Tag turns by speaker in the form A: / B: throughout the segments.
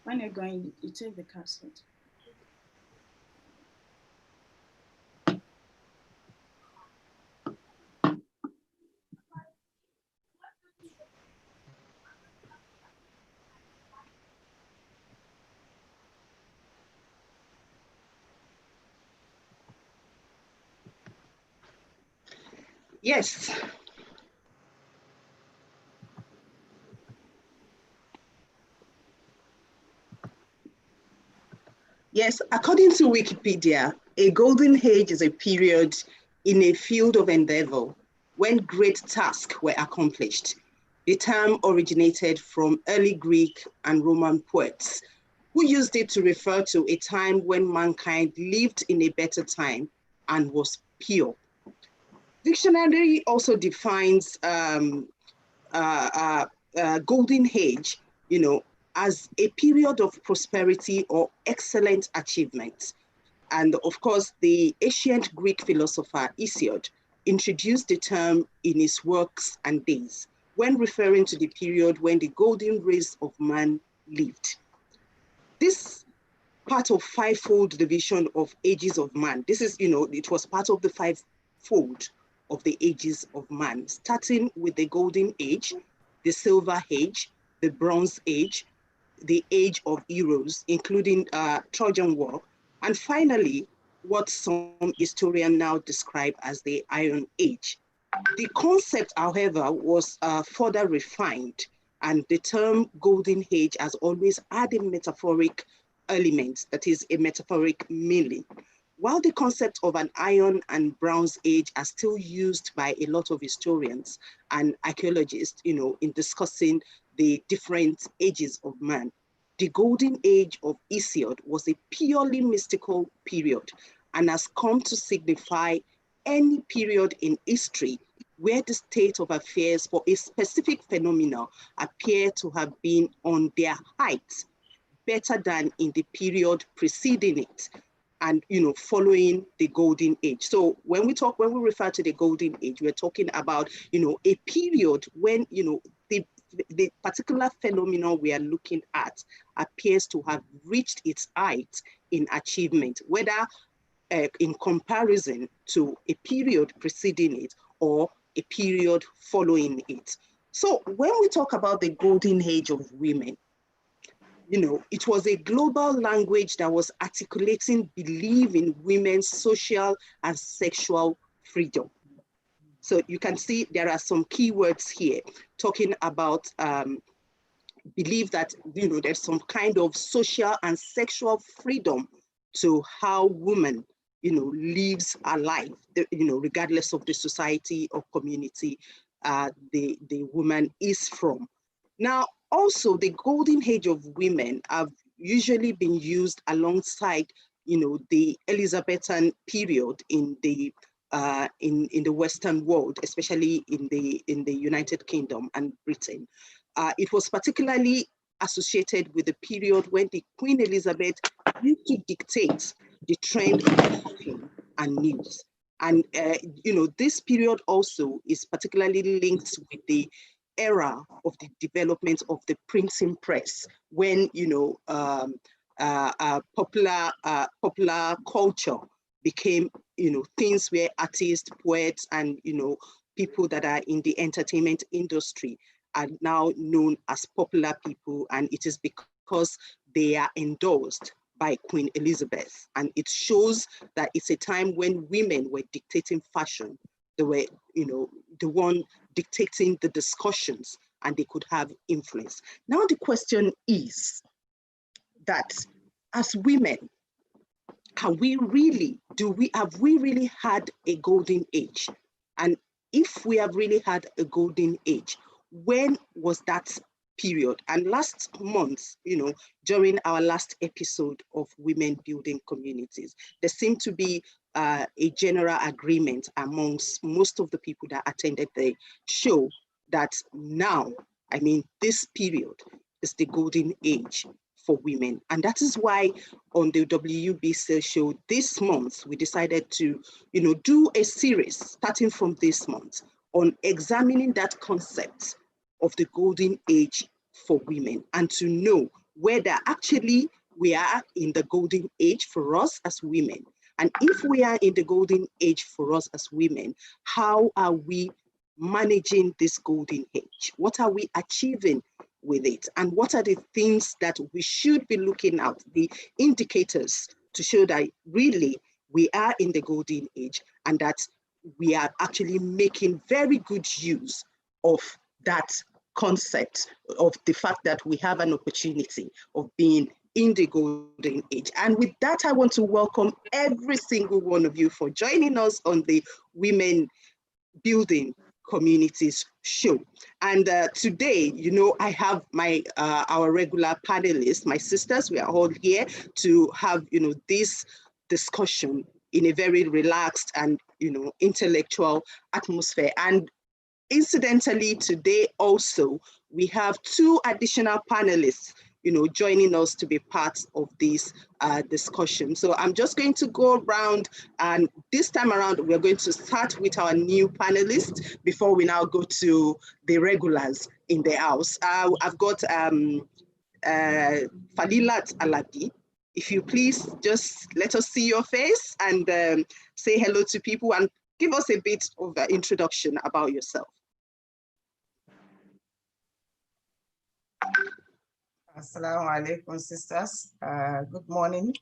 A: When you're going, you take the cassette.
B: Yes. Yes, according to Wikipedia, a golden age is a period in a field of endeavor when great tasks were accomplished. The term originated from early Greek and Roman poets who used it to refer to a time when mankind lived in a better time and was pure. Dictionary also defines golden age, as a period of prosperity or excellent achievement. And of course, the ancient Greek philosopher Hesiod introduced the term in his works and days when referring to the period when the golden race of man lived. This part of fivefold division of ages of man, this is, it was part of the fivefold of the ages of man, starting with the golden age, the silver age, the bronze age, the age of heroes, including Trojan War, and finally, what some historians now describe as the Iron Age. The concept, however, was further refined, and the term golden age has always had a metaphoric element, that is a metaphoric meaning. While the concept of an iron and bronze age are still used by a lot of historians and archaeologists, in discussing the different ages of man, the golden age of Hesiod was a purely mystical period and has come to signify any period in history where the state of affairs for a specific phenomenon appear to have been on their height better than in the period preceding it and following the golden age. So when we refer to the golden age, we're talking about a period when the particular phenomenon we are looking at appears to have reached its height in achievement, whether in comparison to a period preceding it or a period following it. So when we talk about the golden age of women, it was a global language that was articulating belief in women's social and sexual freedom. So you can see there are some keywords here talking about believe that there's some kind of social and sexual freedom to how woman lives her life, regardless of the society or community the woman is from. Now, also the golden age of women have usually been used alongside the Elizabethan period in the Western world, especially in the United Kingdom and Britain. It was particularly associated with the period when the Queen Elizabeth used to dictate the trend of fashion and news. And this period also is particularly linked with the era of the development of the printing press, when popular culture became things where artists, poets, and people that are in the entertainment industry are now known as popular people, and it is because they are endorsed by Queen Elizabeth. And it shows that it's a time when women were dictating fashion. They were, the one dictating the discussions, and they could have influence. Now the question is that as women, have we really had a golden age? And if we have really had a golden age, when was that period? And last month, during our last episode of Women Building Communities, there seemed to be a general agreement amongst most of the people that attended the show that now, this period is the golden age for women. And that is why on the WBC show this month, we decided to, do a series starting from this month on examining that concept of the golden age for women, and to know whether actually we are in the golden age for us as women. And if we are in the golden age for us as women, how are we managing this golden age? What are we achieving with it? And what are the things that we should be looking at, the indicators to show that really we are in the golden age and that we are actually making very good use of that concept, of the fact that we have an opportunity of being in the golden age. And with that, I want to welcome every single one of you for joining us on the Women Building Communities show. And today, you know, I have my our regular panelists, my sisters. We are all here to have, you know, this discussion in a very relaxed and, you know, intellectual atmosphere. And incidentally, today also, we have two additional panelists, you know, joining us to be part of this discussion. So I'm just going to go around, and this time around, we're going to start with our new panelists before we now go to the regulars in the house. I've got Falilat Alabi. If you please just let us see your face and say hello to people and give us a bit of an introduction about yourself.
C: Assalamu alaikum, sisters. Good morning.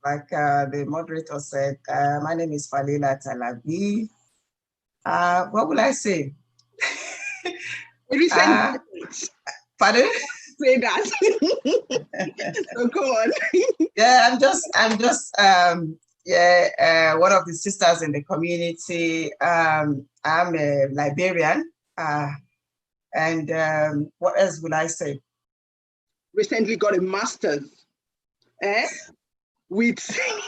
C: Like the moderator said, my name is Falila Talabi. What will I say? Pardon?
B: Say that. So go on.
C: Yeah, I'm just one of the sisters in the community. I'm a librarian. And what else would I say?
B: Recently got a master's. With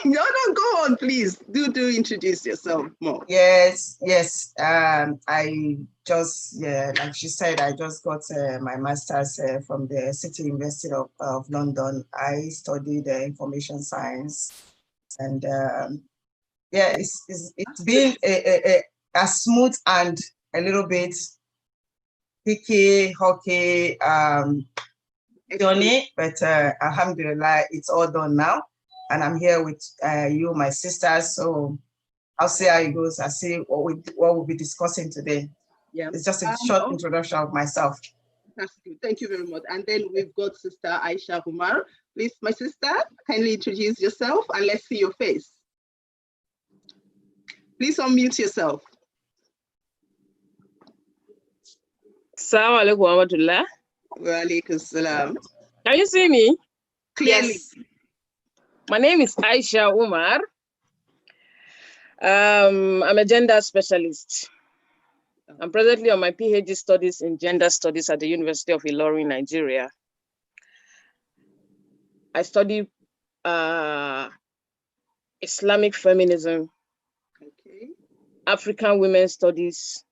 B: no, go on, please. Do introduce yourself more.
C: Yes. I just, like she said, I just got my master's from the City University of London. I studied information science, and it's been a smooth and a little bit hockey journey, but alhamdulillah, it's all done now. And I'm here with you, my sisters. So I'll see how it goes. I'll see what we'll be discussing today.
B: Yeah,
C: it's just a short introduction of myself.
B: That's good. Thank you very much. And then we've got Sister Aisha Umar. Please, my sister, kindly introduce yourself and let's see your face. Please unmute yourself.
D: Assalamu alaikum wa rahmatullah.
B: Wa alaikum salam.
D: Can you see me?
B: Clearly.
C: Yes.
D: My name is Aisha Umar. I'm a gender specialist. I'm presently on my PhD studies in gender studies at the University of Ilorin, Nigeria. I study Islamic feminism,
B: Okay.
D: African women studies,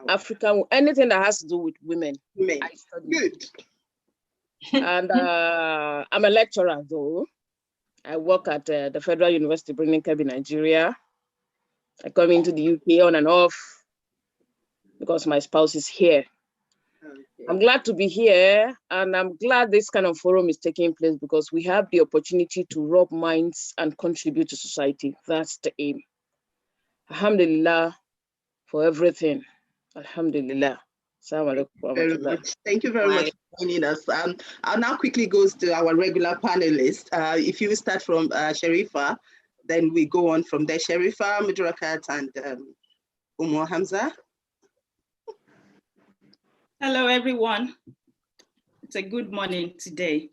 B: Wow.
D: anything that has to do with women.
B: Women.
D: I study.
B: Good.
D: And I'm a lecturer though. I work at the Federal University, Birnin Kebbi, Nigeria. I come into the UK on and off because my spouse is here.
B: Okay.
D: I'm glad to be here, and I'm glad this kind of forum is taking place because we have the opportunity to rub minds and contribute to society. That's the aim. Alhamdulillah for everything. Alhamdulillah.
B: Thank you very much for joining us. I'll now quickly go to our regular panelists. If you start from Sharifa, then we go on from there. Sharifa, Mudurakat, and Umu Hamza.
A: Hello, everyone. It's a good morning today.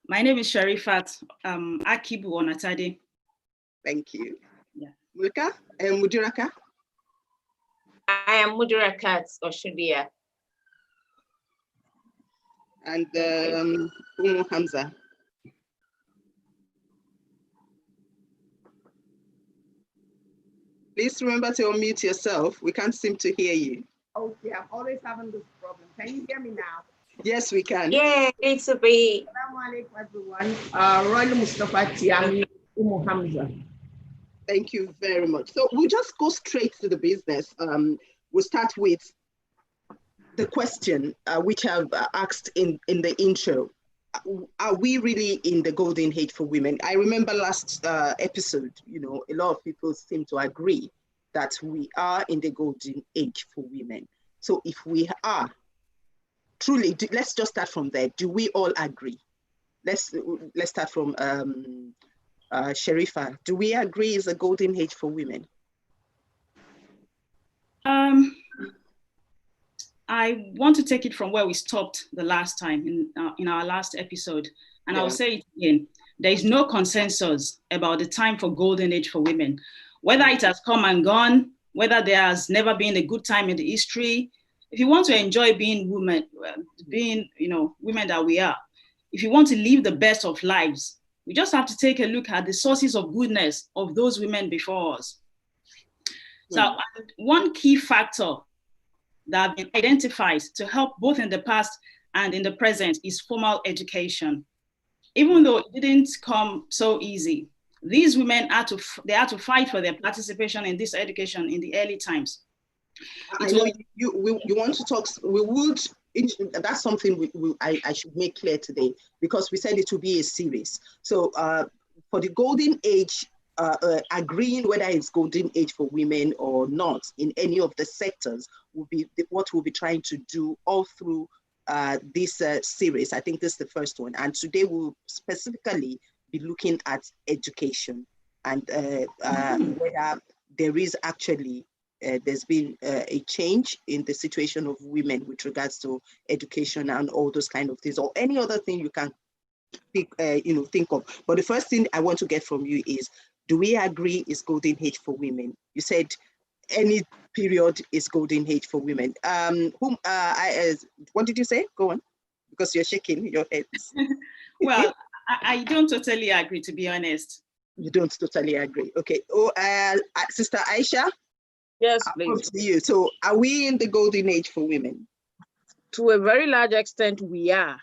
A: My name is Sharifat Akibu Onatade.
B: Thank you.
A: Yeah.
B: Muduraka?
E: I am Mudurakat Oshudia.
B: And Umu Hamza. Please remember to unmute yourself. We can't seem to hear you.
F: Okay, I'm always having this problem. Can you hear me now?
B: Yes, we can.
E: Yeah, it's a bit.
F: Assalamu alaikum, everyone. Royal Mustafa Tiami, Umu Hamza.
B: Thank you very much. So we'll just go straight to the business. We'll start with the question which I've asked in the intro, are we really in the golden age for women? I remember last episode, you know, a lot of people seem to agree that we are in the golden age for women. So if we are, truly, let's just start from there. Do we all agree? Let's start from Sharifa. Do we agree it's a golden age for women?
A: I want to take it from where we stopped the last time in our last episode, and I'll say it again. There is no consensus about the time for golden age for women, whether it has come and gone, whether there has never been a good time in the history. If you want to enjoy being women, women that we are, if you want to live the best of lives, we just have to take a look at the sources of goodness of those women before us. So one key factor that have been identified to help both in the past and in the present is formal education. Even though it didn't come so easy, these women had to fight for their participation in this education in the early times.
B: I know you want to talk, that's something I should make clear today, because we said it will be a series. So for the golden age, agreeing whether it's golden age for women or not in any of the sectors will be what we'll be trying to do all through this series. I think this is the first one. And today we'll specifically be looking at education and whether there is actually there's been a change in the situation of women with regards to education and all those kind of things, or any other thing you can think of. But the first thing I want to get from you is, do we agree is golden age for women? You said any period is golden age for women. What did you say? Go on, because you're shaking your head.
A: Well, I don't totally agree, to be honest.
B: You don't totally agree. Okay. Sister Aisha?
D: Yes, please.
B: To you. So are we in the golden age for women?
D: To a very large extent, we are.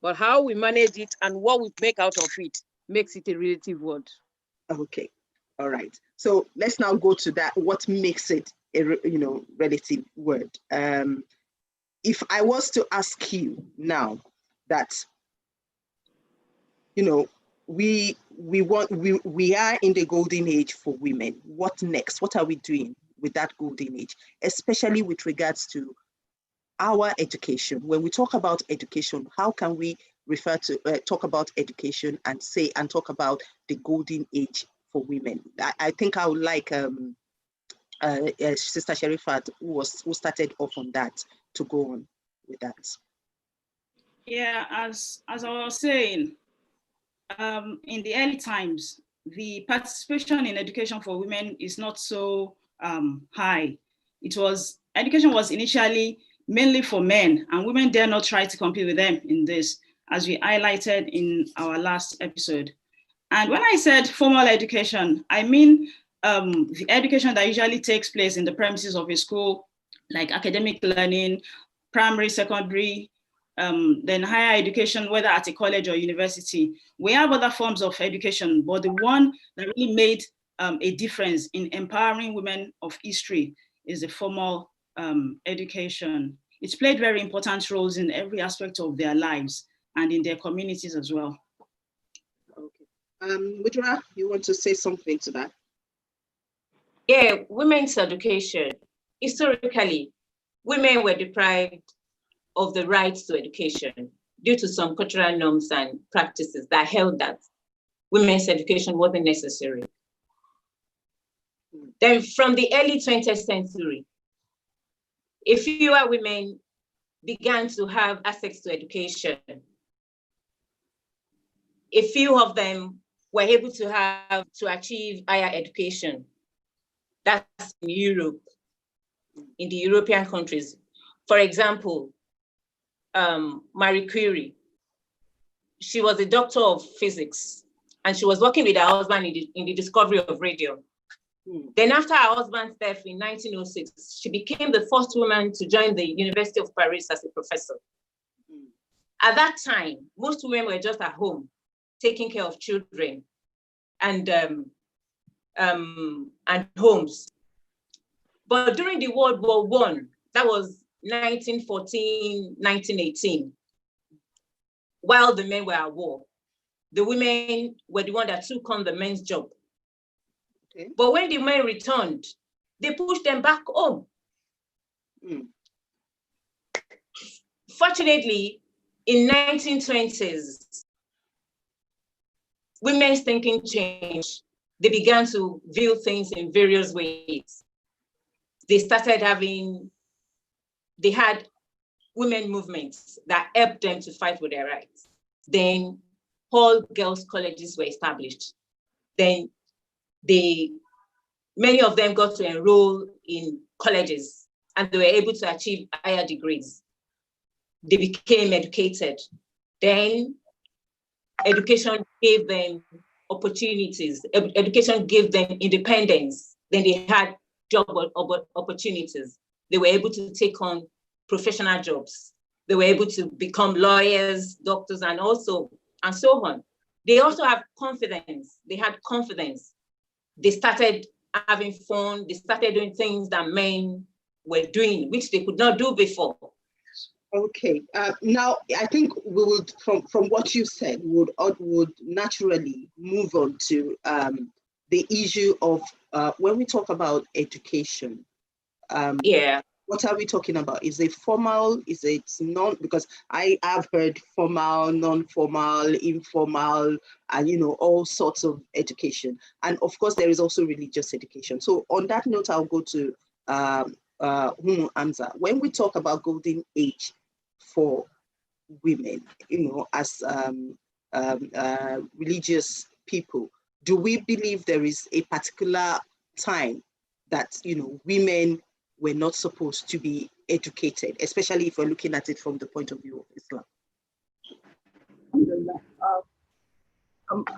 D: But how we manage it and what we make out of it makes it a relative word.
B: Okay. All right. So let's now go to that. What makes it a relative word? If I was to ask you now that, we are in the golden age for women, what next? What are we doing with that golden age, especially with regards to our education? When we talk about education, how can we refer to talk about education and talk about the golden age for women? I think I would like Sister Sherifat, who started off on that, to go on with that.
A: Yeah, as I was saying, in the early times, the participation in education for women is not so high. Education was initially mainly for men, and women dare not try to compete with them in this, as we highlighted in our last episode. And when I said formal education, I mean the education that usually takes place in the premises of a school, like academic learning, primary, secondary, then higher education, whether at a college or university. We have other forms of education, but the one that really made a difference in empowering women of history is the formal education. It's played very important roles in every aspect of their lives and in their communities as well.
B: Okay. Mudra, you want to say something to that?
E: Yeah, women's education. Historically, women were deprived of the rights to education due to some cultural norms and practices that held that women's education wasn't necessary. Then from the early 20th century, a fewer women began to have access to education. A few of them were able to achieve higher education. That's in Europe, in the European countries. For example, Marie Curie, she was a doctor of physics, and she was working with her husband in the discovery of radium. Then after her husband's death in 1906, she became the first woman to join the University of Paris as a professor. At that time, most women were just at home, taking care of children and homes. But during the World War I, that was 1914, 1918, while the men were at war. The women were the one that took on the men's job. Okay. But when the men returned, they pushed them back home. Fortunately, in 1920s, women's thinking changed. They began to view things in various ways. They had women movements that helped them to fight for their rights. Then all girls' colleges were established. Then many of them got to enroll in colleges and they were able to achieve higher degrees. They became educated. Then education gave them opportunities. Education gave them independence. Then they had job opportunities. They were able to take on professional jobs. They were able to become lawyers, doctors, and so on. They also have confidence. They had confidence. They started having fun. They started doing things that men were doing, which they could not do before.
B: Okay. Now, I think we would, from what you said, would naturally move on to the issue of when we talk about education. What are we talking about? Is it formal? Is it non? Because I have heard formal, non-formal, informal, and all sorts of education. And of course, there is also religious education. So on that note, I'll go to Hamza. When we talk about golden age for women, as religious people, do we believe there is a particular time that women were not supposed to be educated, especially if we're looking at it from the point of view of Islam?
F: Can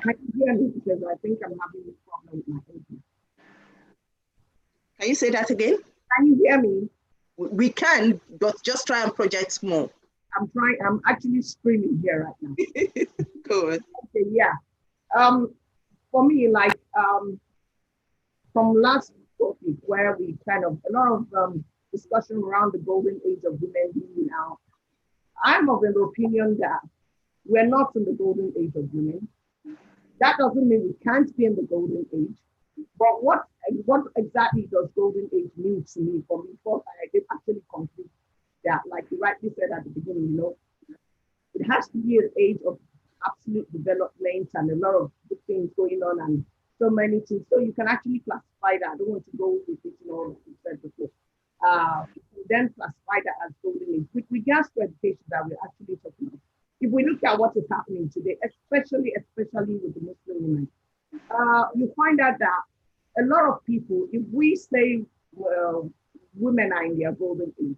F: you hear me? Because I think I'm having a problem with my internet.
B: Can you say that again?
F: Can you hear me?
B: We can, but just try and project more.
F: I'm trying. I'm actually screaming here right now.
B: Go ahead.
F: Okay, yeah. For me, like from last topic where we kind of a lot of discussion around the golden age of women being now, I'm of an opinion that we're not in the golden age of women. That doesn't mean we can't be in the golden age. But what exactly does golden age mean to me? For me, before I did actually conclude that, like you rightly said at the beginning, it has to be an age of absolute development and a lot of good things going on and so many things. So you can actually classify that. I don't want to go with it, like you said before. You then classify that as golden age. With regards to education that we're actually talking about, if we look at what is happening today, especially with the Muslim women, you find out that a lot of people, if we say, well, women are in their golden age,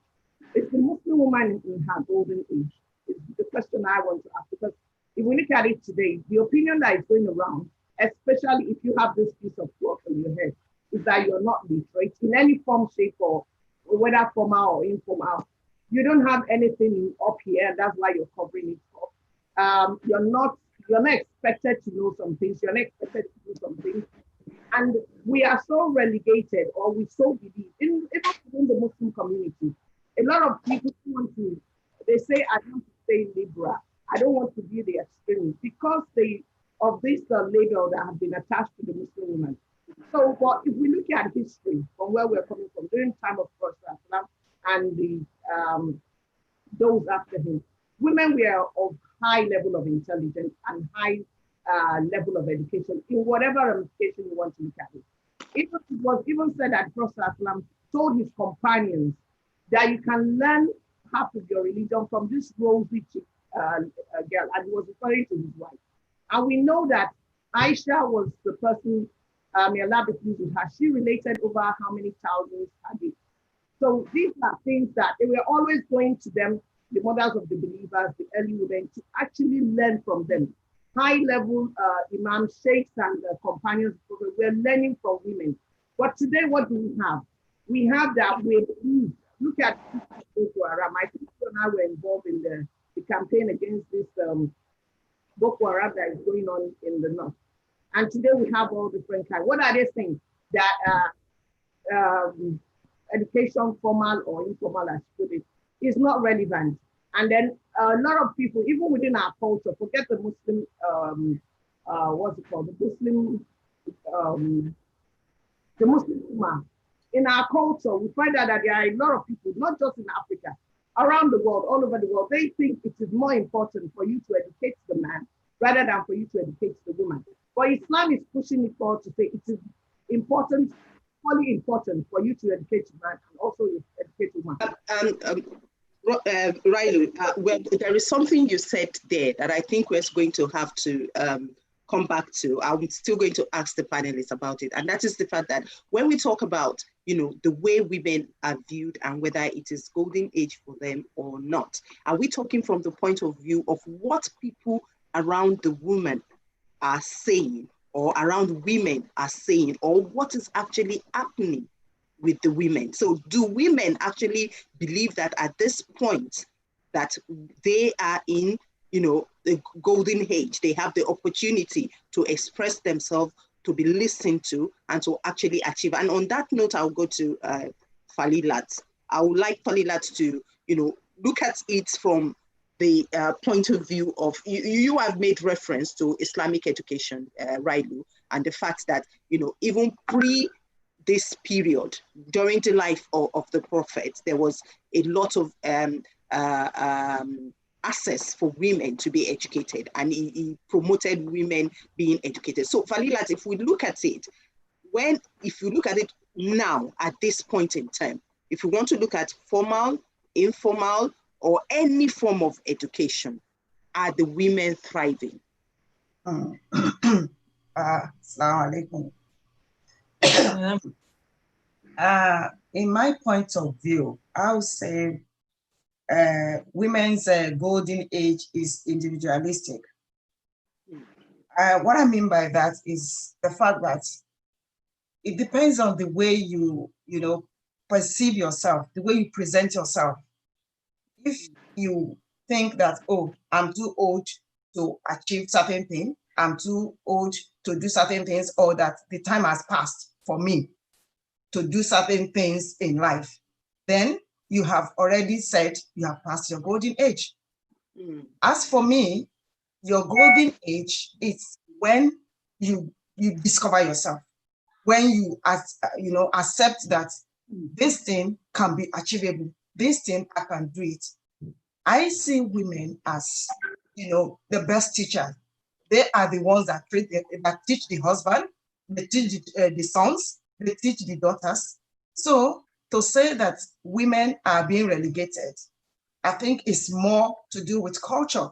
F: is the Muslim woman in her golden age? Is the question I want to ask. Because if we look at it today, the opinion that is going around, especially if you have this piece of cloth on your head, is that you're not literate in any form, shape, or whether formal or informal. You don't have anything up here, that's why you're covering it up. You're not expected to know some things, you're not expected to do some things. And we are so relegated, or we so believe, even within the Muslim community, a lot of people they say, I want to stay liberal. I don't want to be the extreme because of this label that have been attached to the Muslim women. So, but if we look at history from where we're coming from, during the time of Prophet and those after him, women were of high level of intelligence and high level of education in whatever ramification you want to look at it. It was even said that Prophet told his companions that you can learn half of your religion from this rosy girl, and he was referring to his wife. And we know that Aisha was the person, may Allah be pleased with her, she related over how many thousands a day. So these are things that they were always going to them, the mothers of the believers, the early women, to actually learn from them. High level imams, sheikhs, and companions, we're learning from women. But today, what do we have? We have that we look at Boko Haram. I think you and I were involved in the campaign against this Boko Haram that is going on in the north. And today we have all different kinds. What are they saying? That education, formal or informal, as put it, is not relevant. And then a lot of people, even within our culture, forget the Muslim, what's it called? The Muslim Ummah. In our culture, we find out that there are a lot of people, not just in Africa, around the world, all over the world, they think it is more important for you to educate the man rather than for you to educate the woman. But Islam is pushing it forward to say it is important, equally important for you to educate the man and also educate the woman.
B: Railu, well, there is something you said there that I think we're going to have to come back to. I'm still going to ask the panelists about it. And that is the fact that when we talk about, the way women are viewed and whether it is golden age for them or not, are we talking from the point of view of what people around the woman are saying or around women are saying, or what is actually happening with the women? So do women actually believe that at this point that they are in, the golden age, they have the opportunity to express themselves, to be listened to, and to actually achieve? And on that note, I'll go to Falilat. I would like Falilat to, look at it from the point of view of, you have made reference to Islamic education, Railu, and the fact that, even pre this period, during the life of the Prophet, there was a lot of access for women to be educated, and he promoted women being educated. So Falilat, if we look at it, if you look at it now, at this point in time, if you want to look at formal, informal, or any form of education, are the women thriving?
C: Assalamu alaikum. In my point of view, I would say women's golden age is individualistic. What I mean by that is the fact that it depends on the way you perceive yourself, the way you present yourself. If you think that, oh, I'm too old to achieve certain things, I'm too old to do certain things, or that the time has passed for me to do certain things in life, then you have already said you have passed your golden age. As for me, your golden age is when you discover yourself, when you accept that this thing can be achievable, this thing I can do it. I see women as the best teachers. They are the ones that teach the husband, they teach the sons, they teach the daughters. So to say that women are being relegated, I think it's more to do with culture.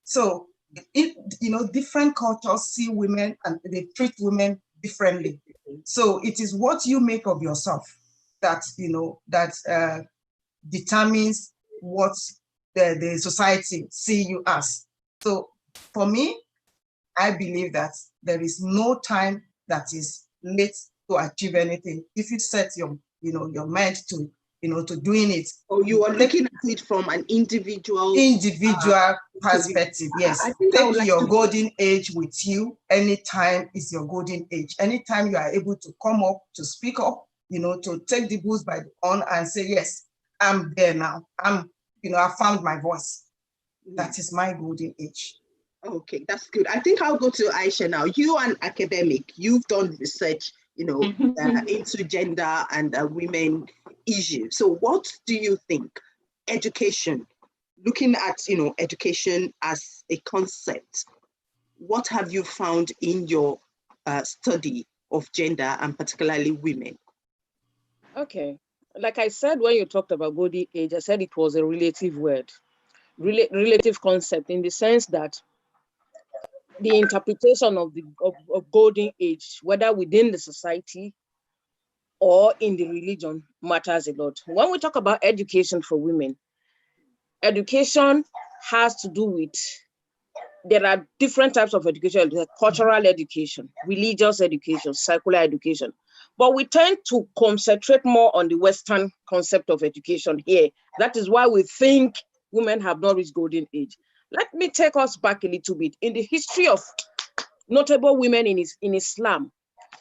C: So different cultures see women and they treat women differently. So it is what you make of yourself that determines what the society see you as. So for me, I believe that there is no time that is late to achieve anything. If you set your mind to doing it.
B: Oh, you are looking at it from an individual
C: perspective. Yes. I think take your golden age with you. Anytime is your golden age. Anytime you are able to come up, to speak up, to take the bulls by the horn and say, yes, I'm there now. I found my voice. That is my golden age.
B: Okay, that's good. I think I'll go to Aisha now. You are an academic. You've done research, into gender and women issues. So what do you think education, looking at, education as a concept, what have you found in your study of gender and particularly women?
D: Okay. Like I said, when you talked about golden age, I said it was a relative word, relative concept, in the sense that the interpretation of golden age, whether within the society or in the religion, matters a lot. When we talk about education for women, education has to do with, there are different types of education: cultural education, religious education, secular education. But we tend to concentrate more on the Western concept of education here. That is why we think women have not reached golden age. Let me take us back a little bit. In the history of notable women in Islam,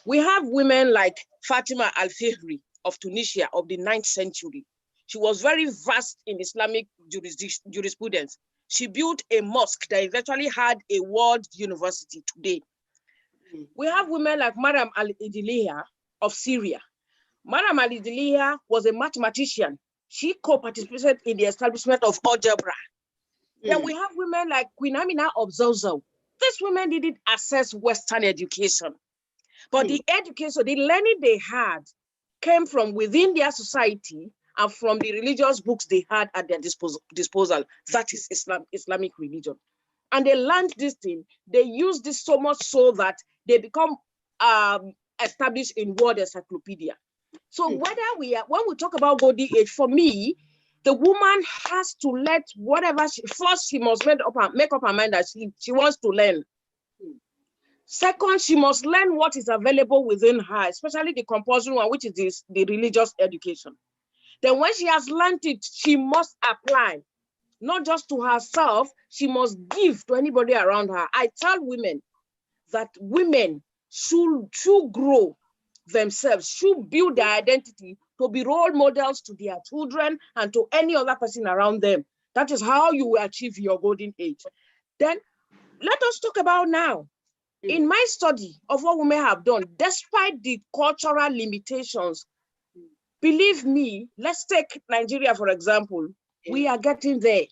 D: we have women like Fatima al-Fihri of Tunisia of the 9th century. She was very vast in Islamic jurisprudence. She built a mosque that eventually had a world university today. We have women like Maryam al-Idiliya of Syria. Maryam al-Idiliya was a mathematician. She co-participated in the establishment of algebra. Then we have women like Queen Amina of Zozo. These women didn't access Western education, but the education, the learning they had came from within their society and from the religious books they had at their disposal. That is Islamic religion. And they learned this thing. They use this so much so that they become established in world encyclopedia. So when we talk about golden age, for me, the woman has to let whatever first she must make up her mind that she wants to learn. Second, she must learn what is available within her, especially the compulsory one, which is the religious education. Then when she has learned it, she must apply, not just to herself, she must give to anybody around her. I tell women that women should grow themselves, should build their identity to be role models to their children and to any other person around them. That is how you will achieve your golden age. Then let us talk about now. In my study of what women have done, despite the cultural limitations, believe me, let's take Nigeria, for example, we are getting there.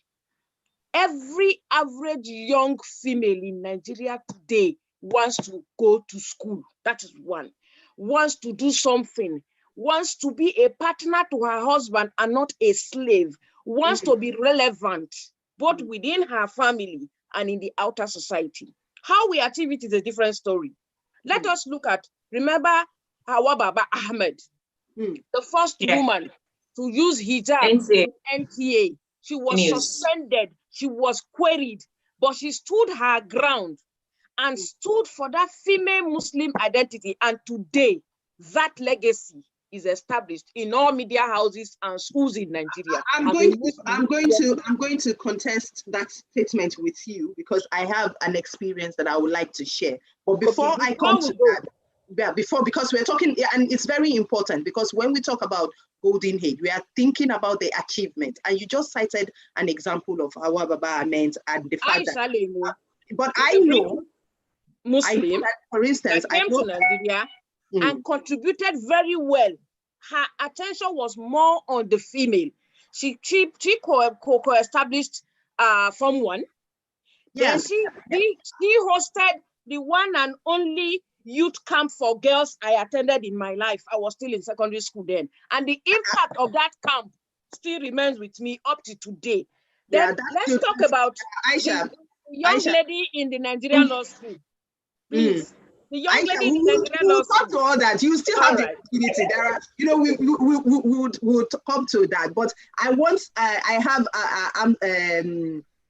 D: Every average young female in Nigeria today wants to go to school. That is one. Wants to do something, wants to be a partner to her husband and not a slave, wants to be relevant, both within her family and in the outer society. How we achieve it is a different story. Let us look at, remember Hawa Baba Ahmed, the first woman to use hijab in NTA. She was suspended, she was queried, but she stood her ground and stood for that female Muslim identity. And today, that legacy is established in all media houses and schools in Nigeria.
B: I'm going to contest that statement with you because I have an experience that I would like to share. But before I come to that, because we're talking, and it's very important because when we talk about golden age, we are thinking about the achievement. And you just cited an example of Hawa Baba Ahmed and the fact that. But I know
D: Muslim,
B: for instance,
D: I came to Nigeria and contributed very well. Her attention was more on the female. She co-established Form 1. Yes. Then she hosted the one and only youth camp for girls I attended in my life. I was still in secondary school then. And the impact of that camp still remains with me up to today. Then let's talk about
B: Aisha,
D: the young lady in the Nigerian law school. Please. The young lady in the Nigerian law school.
B: We'll talk to all that. You still have the opportunity. There are, we would come to that. But I want, I have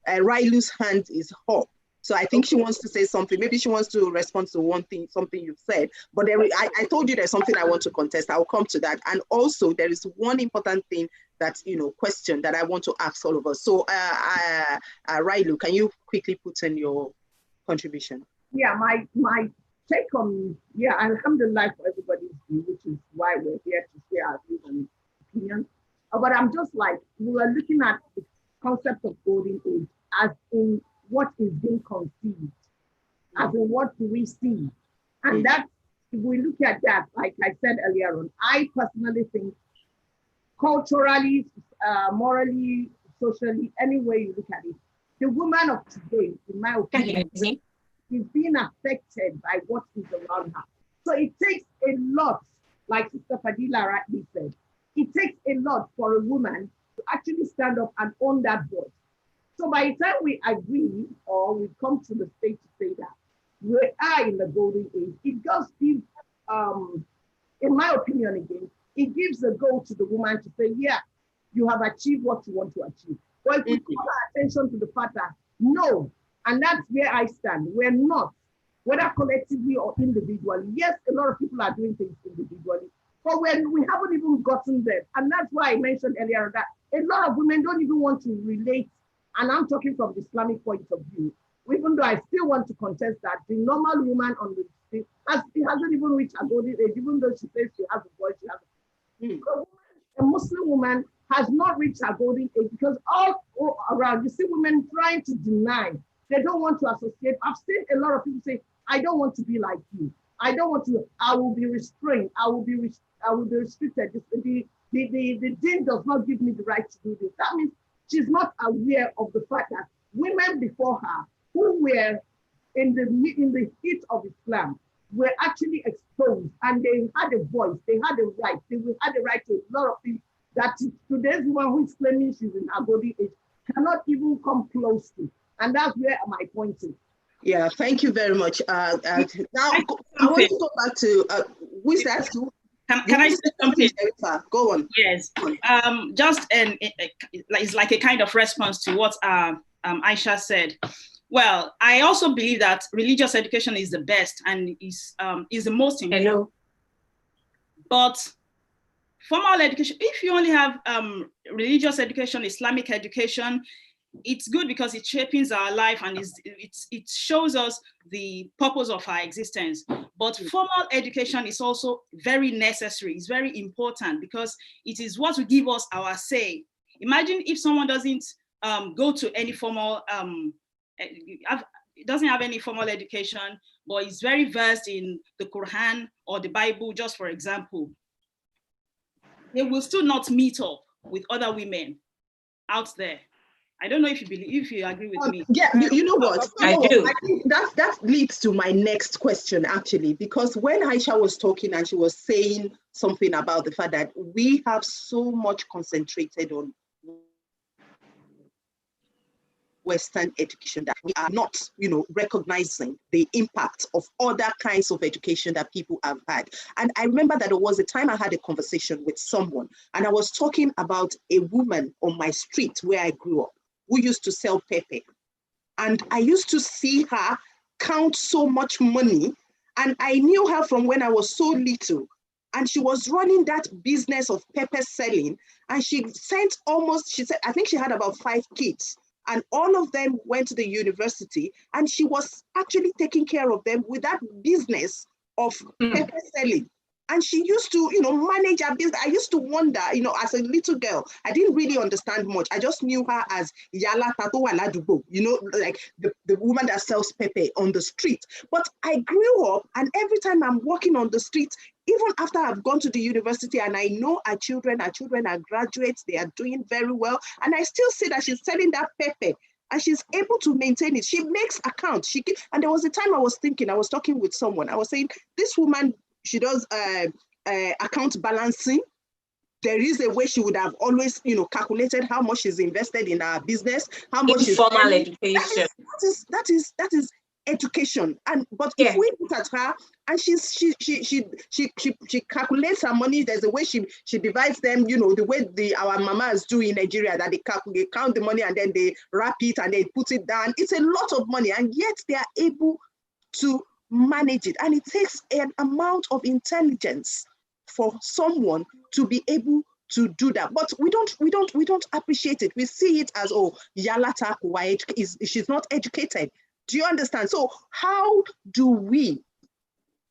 B: Railu's hand is up. So I think she wants to say something. Maybe she wants to respond to something you've said. But I told you there's something I want to contest. I'll come to that. And also there is one important thing that, question that I want to ask all of us. So Railu, can you quickly put in your contribution?
F: Yeah, my take on, alhamdulillah for everybody's view, which is why we're here to share our views and opinions. But I'm just like, we are looking at the concept of golden age as in what is being conceived, as in what do we see. And that, if we look at that, like I said earlier on, I personally think culturally, morally, socially, any way you look at it, the woman of today, in my opinion, is being affected by what is around her. So it takes a lot, like Sister Fadila rightly said, it takes a lot for a woman to actually stand up and own that voice. So by the time we agree or we come to the stage to say that we are in the golden age, it does give, in my opinion again, it gives a go to the woman to say, yeah, you have achieved what you want to achieve. But if we call our attention to the fact that no, and that's where I stand. We're not, whether collectively or individually. Yes, a lot of people are doing things individually, but we haven't even gotten there. And that's why I mentioned earlier that a lot of women don't even want to relate. And I'm talking from the Islamic point of view, even though I still want to contest that the normal woman on the street hasn't even reached a golden age, even though she says she has a voice, she has a Muslim woman has not reached her golden age, because all around you see women trying to deny. They don't want to associate. I've seen a lot of people say, I don't want to be like you. I don't want to, I will be restrained. I will be restricted. The dean does not give me the right to do this. That means she's not aware of the fact that women before her who were in the heat of Islam were actually exposed, and they had a voice, they had a right, they had a right to a lot of things that today's woman who is claiming she's in her golden age cannot even come close to. And that's where my point is.
B: Yeah, thank you very much. Now, I want to go back to, who is that?
A: Can I say something?
B: Go on.
A: Yes. It's like a kind of response to what Aisha said. Well, I also believe that religious education is the best and is the most important.
E: Hello.
A: But formal education, if you only have religious education, Islamic education, it's good because it shapes our life and it shows us the purpose of our existence. But formal education is also very necessary. It's very important because it is what will give us our say. Imagine if someone doesn't go to any formal, doesn't have any formal education, but is very versed in the Quran or the Bible, just for example. They will still not meet up with other women out there. I don't know if you agree with me.
B: Yeah, you know what?
E: I do.
B: I think that leads to my next question, actually, because when Aisha was talking and she was saying something about the fact that we have so much concentrated on Western education that we are not, recognizing the impact of other kinds of education that people have had. And I remember that there was a time I had a conversation with someone and I was talking about a woman on my street where I grew up who used to sell pepper. And I used to see her count so much money. And I knew her from when I was so little. And she was running that business of pepper selling. And she said, I think she had about 5 kids. And all of them went to the university. And she was actually taking care of them with that business of pepper selling. And she used to, manage her business. I used to wonder, as a little girl, I didn't really understand much. I just knew her as Yala Tato Aladubo, like the woman that sells pepper on the street. But I grew up, and every time I'm walking on the street, even after I've gone to the university and I know our children are graduates, they are doing very well. And I still see that she's selling that pepper and she's able to maintain it. She makes accounts. And there was a time I was talking with someone. I was saying, this woman, she does account balancing. There is a way she would have always, calculated how much she's invested in our business, how much
E: informal education.
B: That is education. But if we look at her and she calculates her money, there's a way she divides them, the way our mamas do in Nigeria, that they count the money and then they wrap it and they put it down. It's a lot of money, and yet they are able to manage it. And it takes an amount of intelligence for someone to be able to do that. But we don't appreciate it. We see it as, Yalata, she's not educated. Do you understand? So how do we,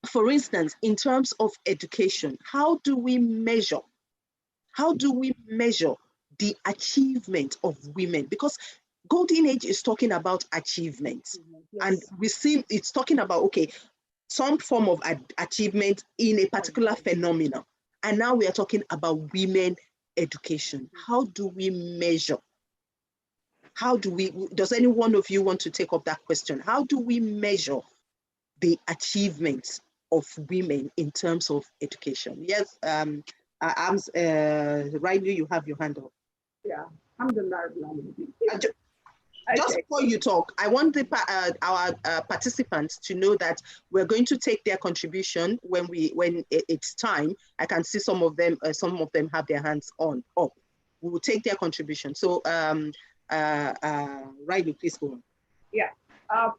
B: for instance, in terms of education, how do we measure the achievement of women? Because Golden Age is talking about achievements. Yes. And we see it's talking about, some form of achievement in a particular phenomenon. And now we are talking about women education. How do we measure? Does any one of you want to take up that question? How do we measure the achievements of women in terms of education? Yes, Riley, you have your hand up.
F: Yeah,
B: just before you talk, I want our participants to know that we're going to take their contribution when it's time. I can see some of them have their hands up. We will take their contribution. So, Riley, please go on.
F: Yeah,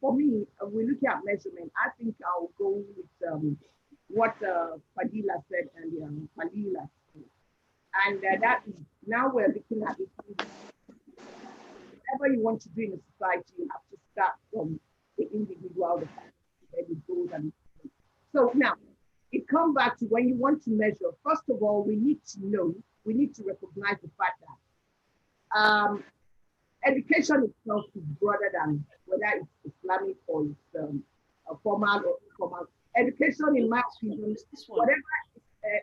F: for me, we're looking at measurement. I think I'll go with what Fadila said earlier, Fadila. And that is, now we're looking at it. Whatever you want to do in a society, you have to start from the individual, the family, where it goes and so now it comes back to when you want to measure. First of all, we need to know we need to recognize the fact that education itself is broader than whether it's Islamic or it's formal or informal. Education, in my opinion, whatever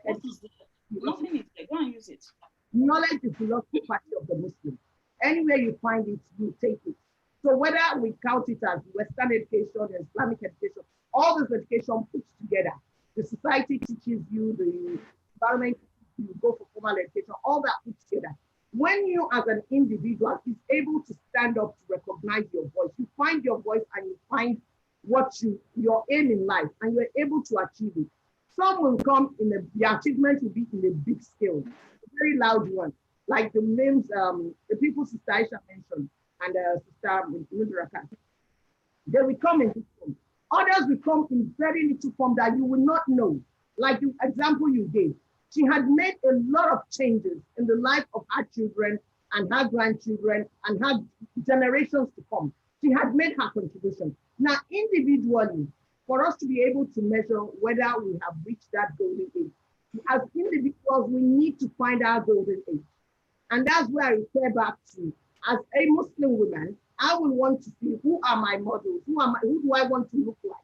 A: nothing is there. Go and use it.
F: Knowledge is the philosophy of the Muslim. Anywhere you find it, you take it. So whether we count it as Western education, Islamic education, all this education put together, the society teaches you, the environment, you go for formal education, all that put together. When you as an individual is able to stand up to recognize your voice, you find your voice and you find what your aim in life, and you're able to achieve it. Some will come the achievement will be in a big scale, a very loud one, like the names, the people Sister Aisha mentioned, and Sister Mudraka. They will come in this form. Others will come in very little form that you will not know. Like the example you gave, she had made a lot of changes in the life of her children and her grandchildren and her generations to come. She had made her contribution. Now, individually, for us to be able to measure whether we have reached that golden age, as individuals, we need to find our golden age. And that's where I refer back to, as a Muslim woman, I will want to see who are my models, who do I want to look like?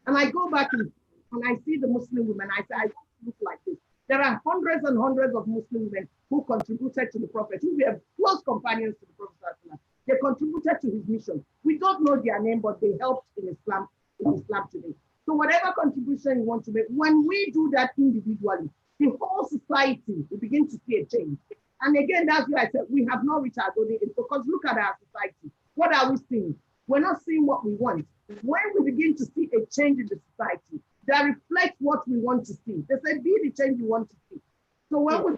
F: And I go back and I see the Muslim women, I say, I want to look like this. There are hundreds and hundreds of Muslim women who contributed to the Prophet, who were close companions to the Prophet. They contributed to his mission. We don't know their name, but they helped in Islam today. So whatever contribution you want to make, when we do that individually, the whole society will begin to see a change. And again, that's why I said we have not reached our golden age, because look at our society. What are we seeing? We're not seeing what we want. When we begin to see a change in the society that reflects what we want to see, they say, be the change you want to see. So when we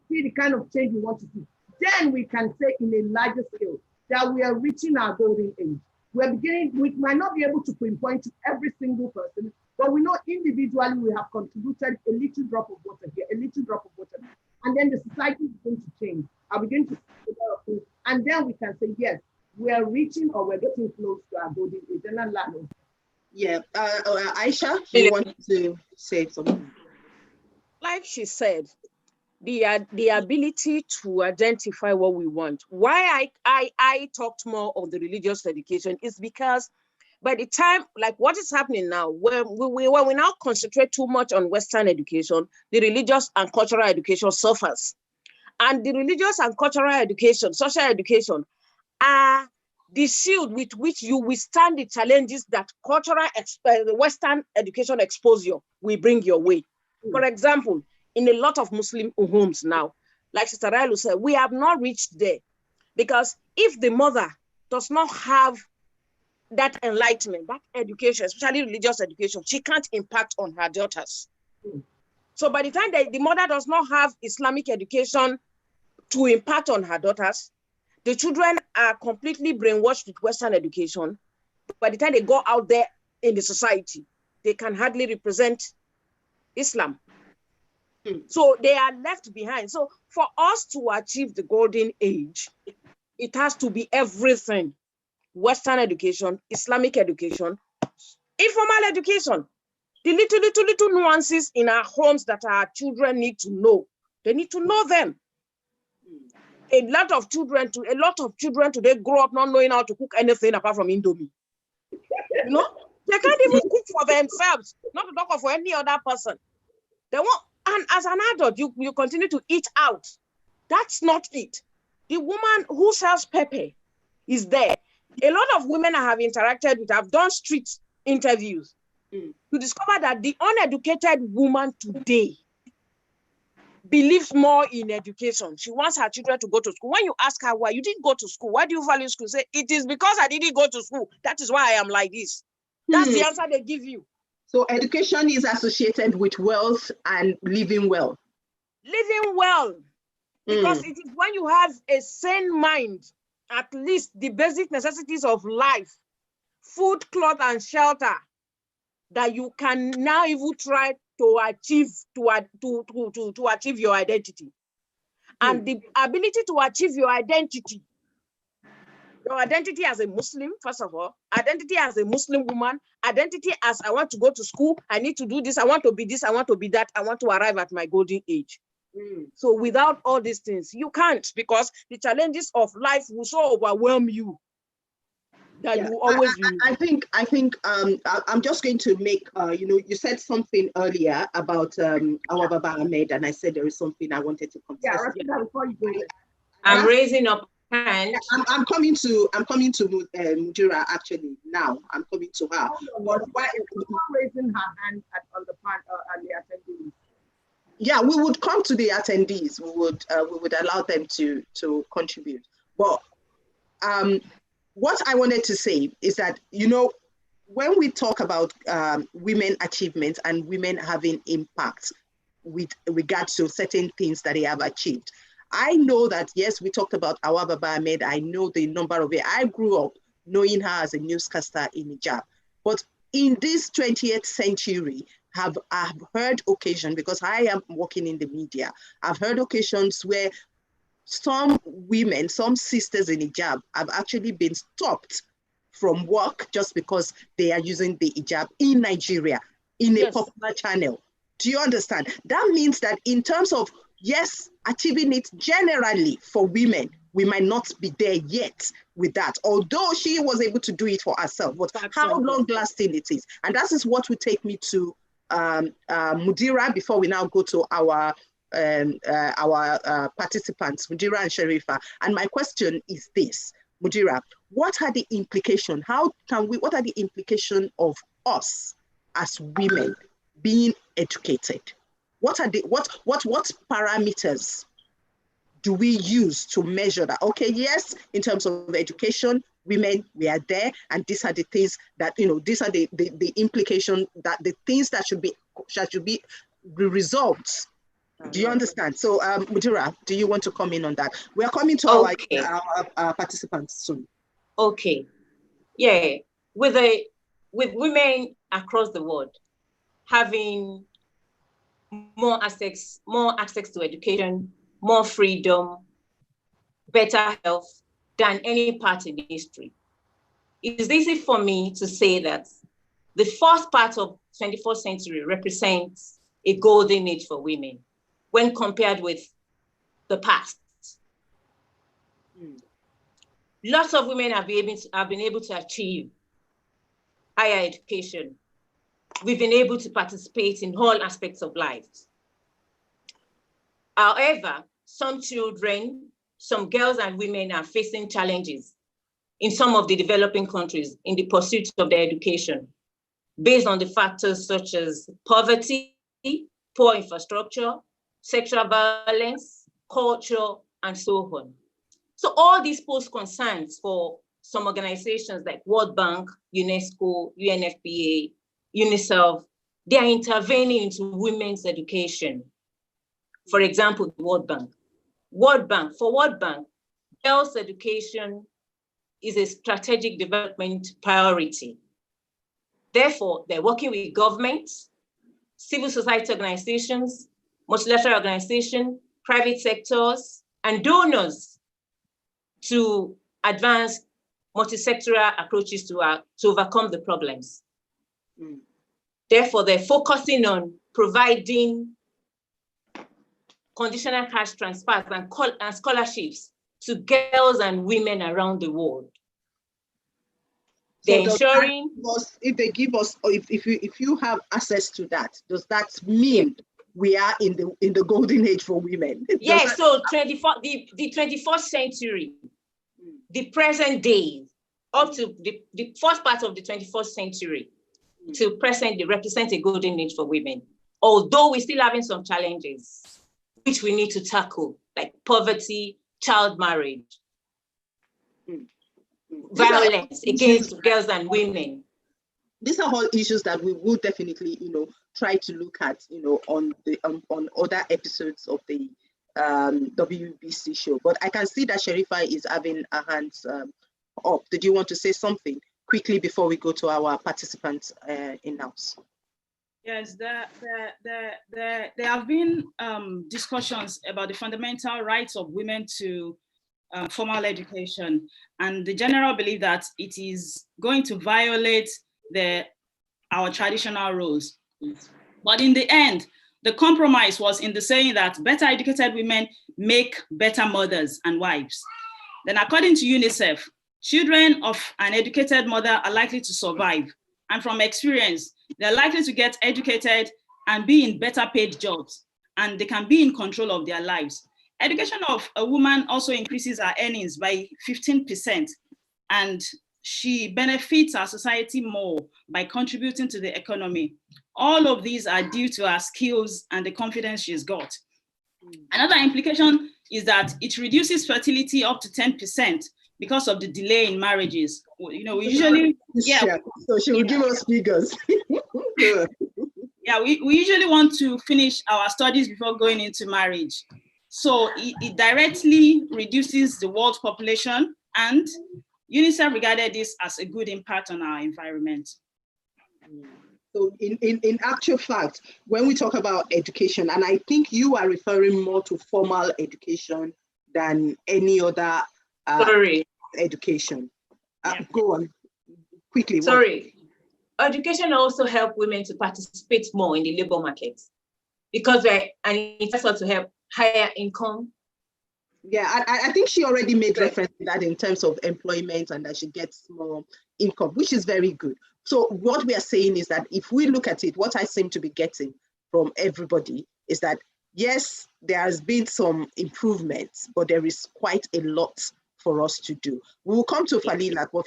F: see the kind of change we want to see, then we can say in a larger scale that we are reaching our golden age. We're beginning, we might not be able to pinpoint to every single person, but we know individually we have contributed a little drop of water here, a little drop of water. And then the society is going to change. I begin to see a lot of things. And then we can say, yes, we are reaching or we're getting close to our golden age.
B: Yeah, Aisha, you want to say something?
D: Like she said, the ability to identify what we want. Why I talked more on the religious education is because by the time, like what is happening now, when we now concentrate too much on Western education, the religious and cultural education suffers. And the religious and cultural education, social education, are the shield with which you withstand the challenges that the Western education exposure will bring your way. For example, in a lot of Muslim homes now, like Sister Railu said, we have not reached there, because if the mother does not have that enlightenment, that education, especially religious education, she can't impact on her daughters. So by the time the mother does not have Islamic education to impact on her daughters, the children are completely brainwashed with Western education. By the time they go out there in the society, they can hardly represent Islam. So they are left behind. So for us to achieve the golden age, it has to be everything. Western education, Islamic education, informal education, the little nuances in our homes that our children need to know. They need to know them. A lot of children today grow up not knowing how to cook anything apart from Indomie. You know, they can't even cook for themselves, not to talk of for any other person. They won't. And as an adult, you continue to eat out. That's not it. The woman who sells pepper is there. A lot of women I have interacted with, have done street interviews to discover that the uneducated woman today believes more in education. She wants her children to go to school. When you ask her why you didn't go to school, why do you value school? Say, it is because I didn't go to school. That is why I am like this. That's the answer they give you.
B: So education is associated with wealth and living well.
D: Living well. Because it is when you have a sane mind, at least the basic necessities of life, food, cloth, and shelter, that you can now even try to achieve achieve your identity. And the ability to achieve your identity as a Muslim, first of all, identity as a Muslim woman, identity as I want to go to school, I need to do this, I want to be this, I want to be that, I want to arrive at my golden age. So without all these things, you can't, because the challenges of life will so overwhelm you that you will always be.
B: I think I'm just going to make, you said something earlier about Awa Baba Ahmed, and I said there is something I wanted to contest.
F: Yeah, before you go there.
E: I'm raising up hand.
B: I'm coming to Mudira actually now. I'm coming to her.
F: But why raising her hand on the attendees?
B: Yeah, we would come to the attendees. We would allow them to contribute. But what I wanted to say is that, when we talk about women achievements and women having impact with regard to certain things that they have achieved, I know that, yes, we talked about Awa Baba Ahmed. I know the number of it. I grew up knowing her as a newscaster in hijab. But in this 20th century, I've heard occasions, because I am working in the media, I've heard occasions where some women, some sisters in hijab have actually been stopped from work just because they are using the hijab in Nigeria, in a popular channel. Do you understand? That means that in terms of, yes, achieving it generally for women, we might not be there yet with that, although she was able to do it for herself, but how long lasting it is. And that is what will take me to Mudira before we now go to our participants, Mudira and Sharifa. And my question is this, Mudira, what are the implications? What are the implications of us as women being educated? What parameters do we use to measure that? Okay, yes, in terms of education, women, we are there, and these are the things that, these are the implications, that the things that should be the results. Do you understand? So, Mudira, do you want to come in on that? We are coming to our participants soon.
E: Okay. Yeah. With women across the world having more access to education, more freedom, better health than any part in history, it is easy for me to say that the first part of 21st century represents a golden age for women when compared with the past. Lots of women have been able to achieve higher education. We've been able to participate in all aspects of life. However, some children, some girls and women are facing challenges in some of the developing countries in the pursuit of their education, based on the factors such as poverty, poor infrastructure, sexual violence, culture, and so on. So all these pose concerns for some organizations like World Bank, UNESCO, UNFPA, UNICEF. They are intervening into women's education. For example, the World Bank. For World Bank, girls' education is a strategic development priority. Therefore, they're working with governments, civil society organizations, multilateral organizations, private sectors, and donors to advance multi-sectoral approaches to overcome the problems. Therefore, they're focusing on providing conditional cash transfers and scholarships to girls and women around the world. They're ensuring.
B: If they give us, or if you have access to that, does that mean we are in the golden age for women?
E: Yes. So the 21st century, the present day, up to the first part of the 21st century to present, they represent a golden age for women. Although we're still having some challenges which we need to tackle, like poverty, child marriage, violence against girls and women.
B: These are all issues that we will definitely, try to look at, on other episodes of the WBC show. But I can see that Sharifa is having her hands up. Did you want to say something quickly before we go to our participants in-house?
A: Yes, there have been discussions about the fundamental rights of women to formal education, and the general belief that it is going to violate our traditional roles. But in the end, the compromise was in the saying that better educated women make better mothers and wives. Then according to UNICEF, children of an educated mother are likely to survive. And from experience, they're likely to get educated and be in better paid jobs, and they can be in control of their lives. Education of a woman also increases her earnings by 15%, and she benefits our society more by contributing to the economy. All of these are due to her skills and the confidence she's got. Another implication is that it reduces fertility up to 10% because of the delay in marriages. You know, we usually, yeah.
B: So she will give us figures.
A: Yeah, we usually want to finish our studies before going into marriage. So it directly reduces the world's population, and UNICEF regarded this as a good impact on our environment.
B: So in actual fact, when we talk about education, and I think you are referring more to formal education than any other education. Go on, quickly.
E: Sorry. Education also helps women to participate more in the labor market because it's also to help higher income.
B: Yeah, I think she already made reference to that in terms of employment and that she gets more income, which is very good. So what we are saying is that if we look at it, what I seem to be getting from everybody is that, yes, there has been some improvements, but there is quite a lot for us to do. We will come to Falilat, but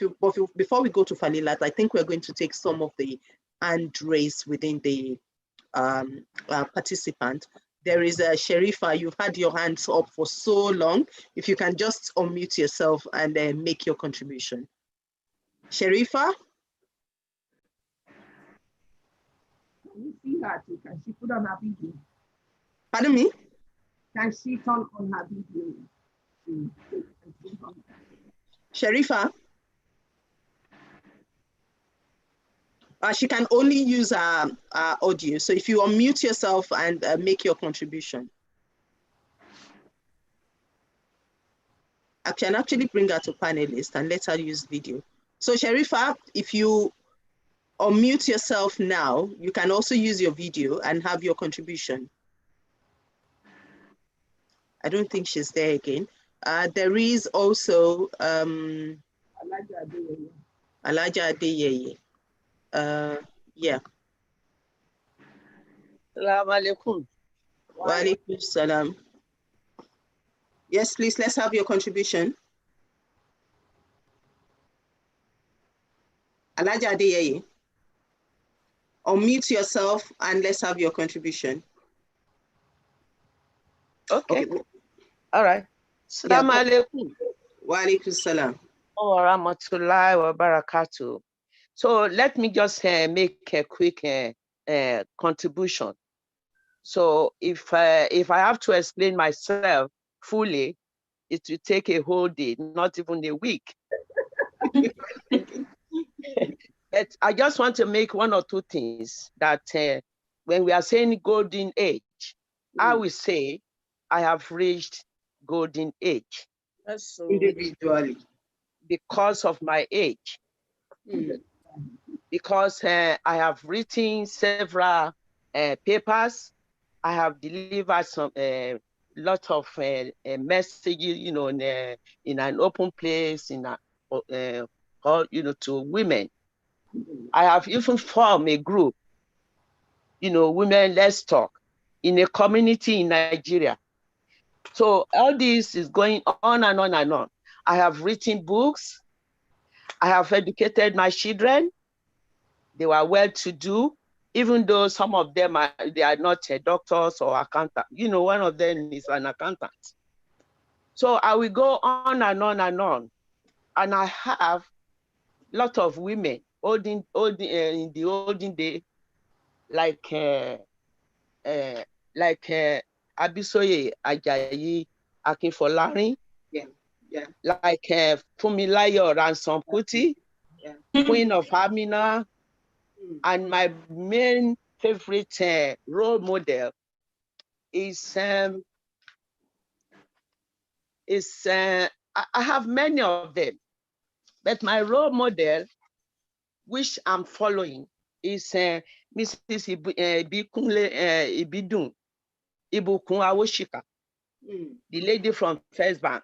B: before we go to Falilat, I think we're going to take some of the hand raised within the participant. There is a Sharifa, you've had your hands up for so long. If you can just unmute yourself and then make your contribution. Sharifa?
F: Can you see her too? Can she put on her video?
B: Pardon me?
F: Can she turn on her video?
B: Sharifa? She can only use audio. So if you unmute yourself and make your contribution. I can actually bring her to panelist and let her use video. So Sharifa, if you unmute yourself now, you can also use your video and have your contribution. I don't think she's there again. There is also Alaja Adeyeye. Yeah.
G: Assalamu alaikum.
B: Wa alaikum salam. Yes, please, let's have your contribution. Alaja Adeyeye. Unmute yourself and let's have your contribution.
G: Okay. All right. Assalamu alaikum.
B: Wa alaikum salam.
G: Wa rahmatullahi wa barakatuh. So let me just make a quick contribution. So if I have to explain myself fully, it will take a whole day, not even a week. But I just want to make one or two things that when we are saying golden age, I will say I have reached golden age.
B: Individually.
G: Because of my age. Because I have written several papers, I have delivered some lot of messages, you know, in an open place, in a, you know, to women. I have even formed a group, you know, Women Let's Talk, in a community in Nigeria. So all this is going on and on and on. I have written books. I have educated my children. They were well-to-do, even though some of them they are not doctors or accountants. You know, one of them is an accountant. So I will go on and on and on. And I have a lot of women in the olden day, like Abisoye Ajayi Akinfolarin, like Funmilayo Ransom Kuti, Queen of Amina, and my main favorite role model is I have many of them, but my role model, which I'm following, is Mrs. Ibikunle Ibidun Ibukun Awoshika, the lady from First Bank.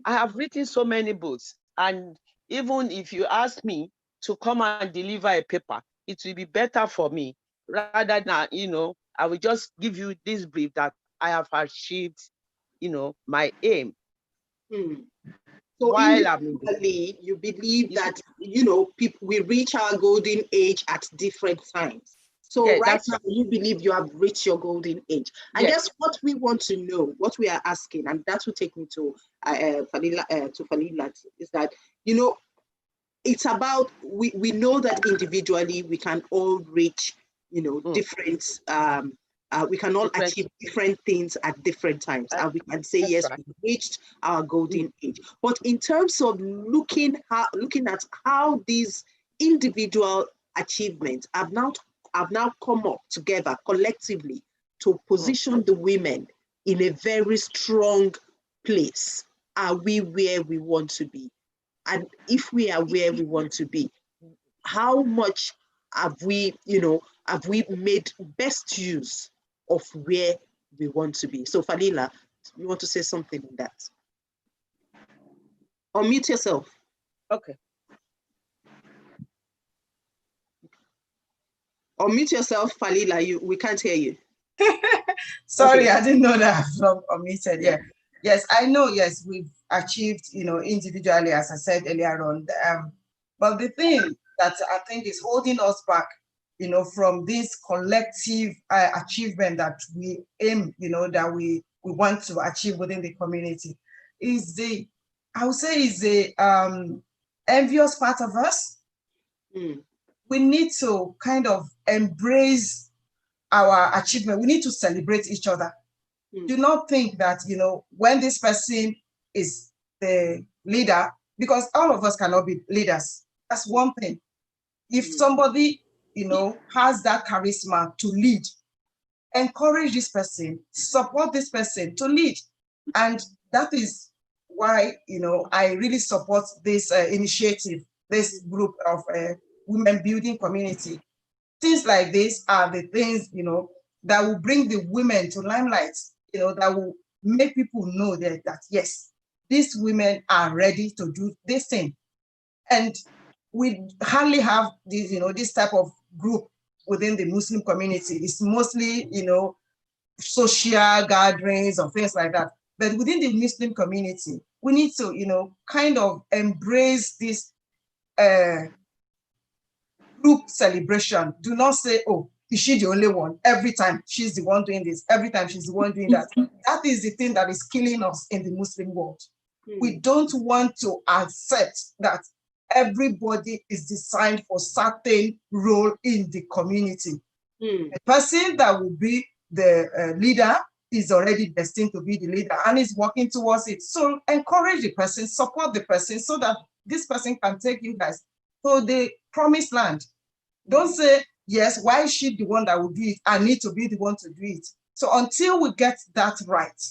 G: I have written so many books, and even if you ask me to come and deliver a paper, it will be better for me rather than, I will just give you this brief that I have achieved, my aim.
B: So
G: While
B: individually, you believe that, people, we reach our golden age at different times. So
G: Yeah,
B: right now, you believe you have reached your golden age. And
G: Yes.
B: guess what we want to know, what we are asking, and that will take me to Falila, is that, it's about, we know that individually we can all reach, different, we can all achieve different things at different times. And we can say, yes,
G: right.
B: we reached our golden age. But in terms of looking at how these individual achievements have now come up together collectively to position the women in a very strong place. Are we where we want to be? And if we are where we want to be, how much have we made best use of where we want to be? So Falila, you want to say something on that? Unmute yourself.
G: Okay.
B: Unmute yourself, Falila. We can't hear you.
C: Sorry, okay. I didn't know that from unmuted. Yeah. Yes, I know. Yes, we've achieved, individually, as I said earlier on. But the thing that I think is holding us back, from this collective achievement that we aim, that we want to achieve within the community, is the envious part of us. We need to kind of embrace our achievement. We need to celebrate each other. Do not think that, when this person is the leader, because all of us cannot be leaders. That's one thing. If somebody, has that charisma to lead, encourage this person, support this person to lead. And that is why, I really support this initiative, this group of women building community. Things like this are the things, that will bring the women to limelight, that will make people know that yes, these women are ready to do this thing. And we hardly have this, this type of group within the Muslim community. It's mostly, social gatherings or things like that. But within the Muslim community, we need to, kind of embrace this group celebration. Do not say, oh, is she the only one? Every time she's the one doing this, every time she's the one doing that. That is the thing that is killing us in the Muslim world. We don't want to accept that everybody is designed for certain role in the community. The person that will be the leader is already destined to be the leader and is working towards it. So encourage the person, support the person so that this person can take you guys to the promised land. Don't say, yes, why is she the one that will do it? I need to be the one to do it. So until we get that right,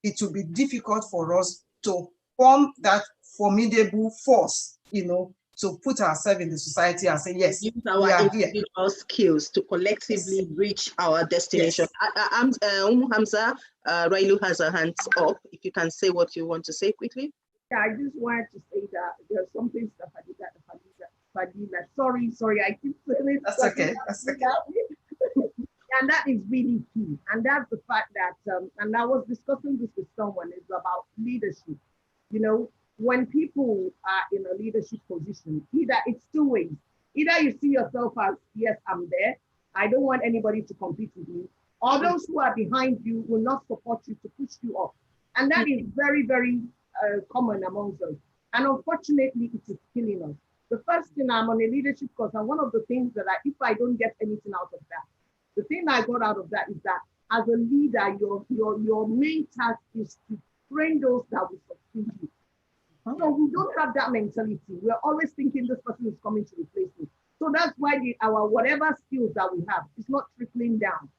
C: it will be difficult for us to form that formidable force, to put ourselves in the society and say, yes,
B: use our individual skills to collectively reach our destination. Yes. Hamza, Railu has her hands up. If you can say what you want to say quickly.
F: Yeah, I just wanted to say that there's something that Fadila. Sorry, I keep saying it.
C: That's okay. That's okay.
F: And that is really key. And that's the fact that, and I was discussing this with someone, it's about leadership. When people are in a leadership position, it's two ways. Either you see yourself as, yes, I'm there, I don't want anybody to compete with me, or those who are behind you will not support you to push you up. And that is very, very common amongst us. And unfortunately, it is killing us. The first thing, I'm on a leadership course, and one of the things that if I don't get anything out of that, the thing I got out of that is that as a leader, your main task is to train those that will succeed you. So we don't have that mentality. We're always thinking this person is coming to replace me. So that's why our whatever skills that we have is not trickling down.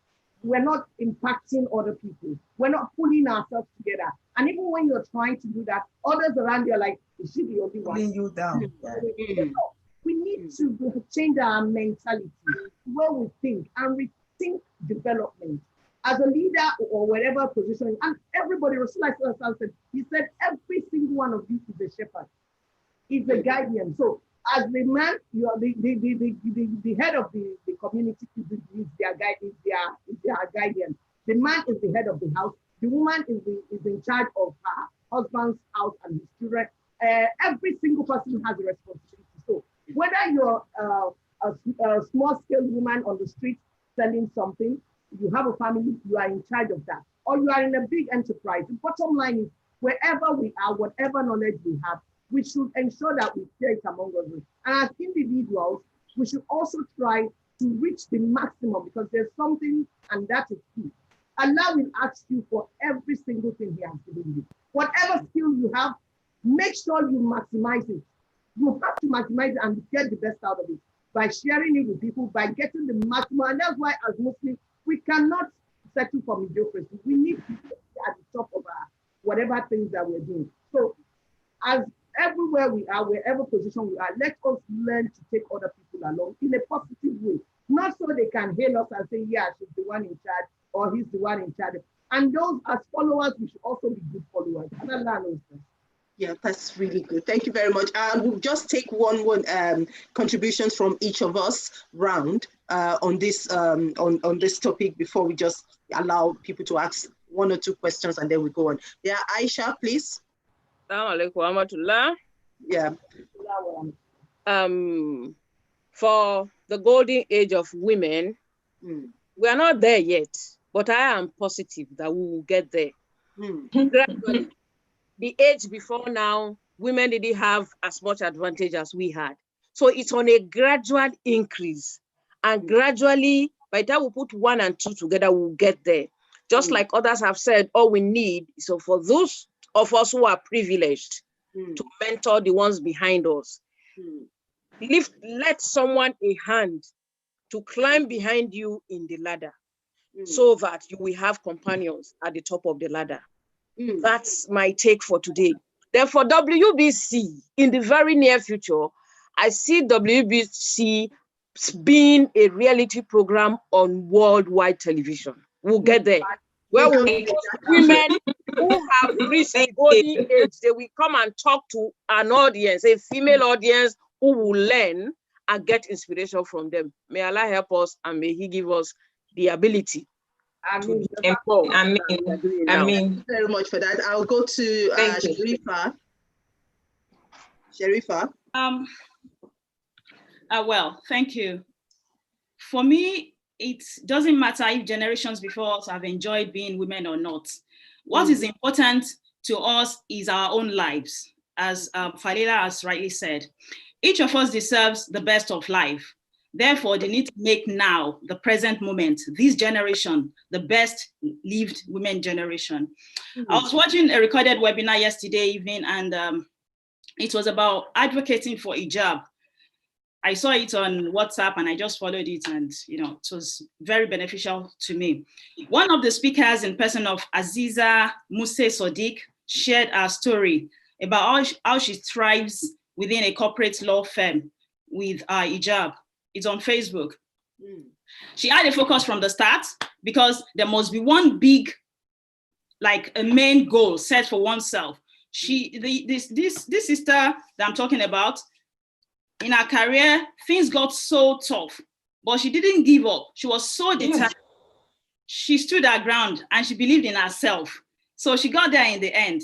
F: We're not impacting other people. We're not pulling ourselves together. And even when you're trying to do that, others around you are like, is she the only one?
C: Pulling you down.
F: We need to change our mentality, where we think and rethink development. As a leader or whatever position, and everybody, Rasulullah said, he said, every single one of you is a shepherd, is a guardian. So as the man, you are the head of the community is their guide, is their guardian. The man is the head of the house. The woman is in charge of her husband's house and his children. Every single person has a responsibility. So whether you're a small-scale woman on the street selling something, you have a family, you are in charge of that, or you are in a big enterprise. The bottom line is, wherever we are, whatever knowledge we have, we should ensure that we share it among us. And as individuals, we should also try to reach the maximum, because there's something, and that is key. Allah will ask you for every single thing He has given you. Whatever skill you have, make sure you maximize it. You have to maximize it and get the best out of it by sharing it with people, by getting the maximum. And that's why, as Muslims, we cannot settle for mediocrity. We need to be at the top of our whatever things that we're doing. So, as everywhere we are, wherever position we are, let us learn to take other people along in a positive way. Not so they can hail us and say, yeah, she's the one in charge, or he's the one in charge. And those as followers, we should also be good followers. And Allah knows that.
B: Yeah, that's really good. Thank you very much. We'll just take one contributions from each of us round on this topic before we just allow people to ask one or two questions, and then we go on. Yeah, Aisha, please.
D: Assalamu alaikum wa rahmatullah.
B: Yeah.
D: For the golden age of women, we are not there yet, but I am positive that we will get there. Gradually. The age before now, women didn't have as much advantage as we had. So it's on a gradual increase. And gradually, by the time we put 1 and 2 together, we'll get there. Just like others have said, all we need is for those of us who are privileged to mentor the ones behind us. Let someone a hand to climb behind you in the ladder so that you will have companions at the top of the ladder. That's my take for today. Therefore, WBC, in the very near future, I see WBC being a reality program on worldwide television. We'll get there. Where women who have reached the golden age, they will come and talk to an audience, a female audience, who will learn and get inspiration from them. May Allah help us, and may He give us the ability.
E: I mean, thank
B: you very much for that. I'll go to Sharifa. Sharifa.
A: Well, thank you. For me, it doesn't matter if generations before us have enjoyed being women or not. What is important to us is our own lives. As Falila has rightly said, each of us deserves the best of life. Therefore, they need to make now, the present moment, this generation, the best lived women generation. I was watching a recorded webinar yesterday evening, and it was about advocating for hijab. I saw it on WhatsApp and I just followed it, and it was very beneficial to me. One of the speakers, in person of Aziza Muse Sodiq, shared her story about how she thrives within a corporate law firm with her hijab. It's on Facebook. She had a focus from the start because there must be one big, like a main goal set for oneself. This sister that I'm talking about, in her career, things got so tough, but she didn't give up. She was so determined. She stood her ground and she believed in herself. So she got there in the end.